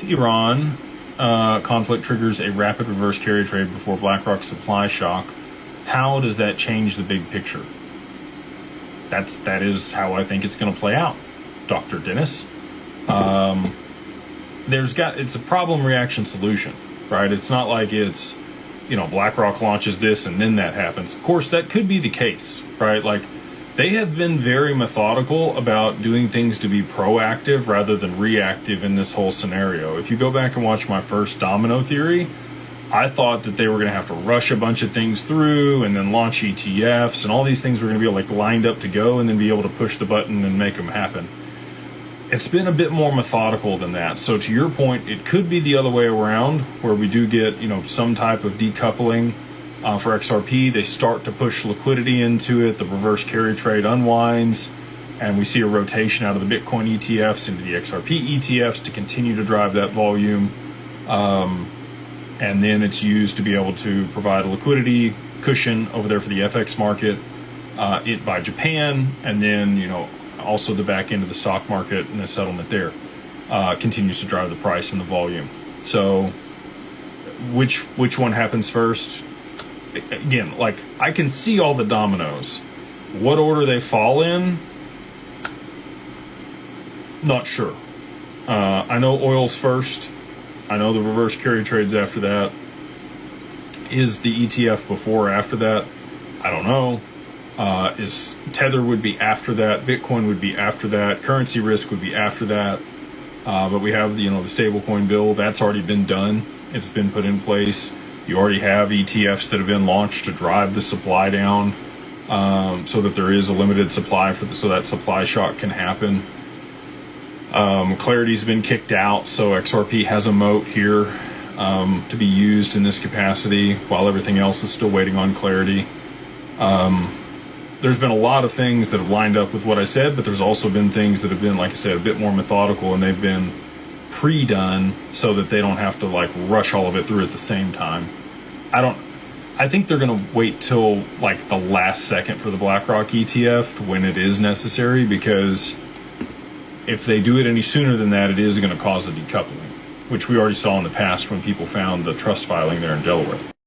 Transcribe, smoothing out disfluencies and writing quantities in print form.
Iran conflict triggers a rapid reverse carry trade before BlackRock supply shock, how does that change the big picture? That is how I think it's going to play out, Dr. Dennis. It's a problem reaction solution, right? It's not like it's, BlackRock launches this and then that happens. Of course, that could be the case, right? Like, they have been very methodical about doing things to be proactive rather than reactive in this whole scenario. If you go back and watch my first domino theory, I thought that they were going to have to rush a bunch of things through and then launch ETFs, and all these things were going to be lined up to go and then be able to push the button and make them happen. It's been a bit more methodical than that. So to your point, it could be the other way around, where we do get, some type of decoupling for XRP. They start to push liquidity into it. The reverse carry trade unwinds, and we see a rotation out of the Bitcoin ETFs into the XRP ETFs to continue to drive that volume. And then it's used to be able to provide a liquidity cushion over there for the FX market, by Japan, and then, also the back end of the stock market and the settlement there continues to drive the price and the volume. So which one happens first? Again, I can see all the dominoes. What order they fall in, not sure. I know oil's first. I know the reverse carry trade's after that. Is the ETF before or after that? I don't know. Is Tether would be after that. Bitcoin would be after that. Currency risk would be after that. But we have the stablecoin bill. That's already been done. It's been put in place. You already have ETFs that have been launched to drive the supply down, so that there is a limited supply so that supply shock can happen. Clarity's been kicked out, so XRP has a moat here to be used in this capacity while everything else is still waiting on Clarity. There's been a lot of things that have lined up with what I said, but there's also been things that have been, like I said, a bit more methodical, and they've been pre-done so that they don't have to rush all of it through at the same time. I think they're going to wait till the last second for the BlackRock ETF when it is necessary, because if they do it any sooner than that, it is going to cause a decoupling, which we already saw in the past when people found the trust filing there in Delaware.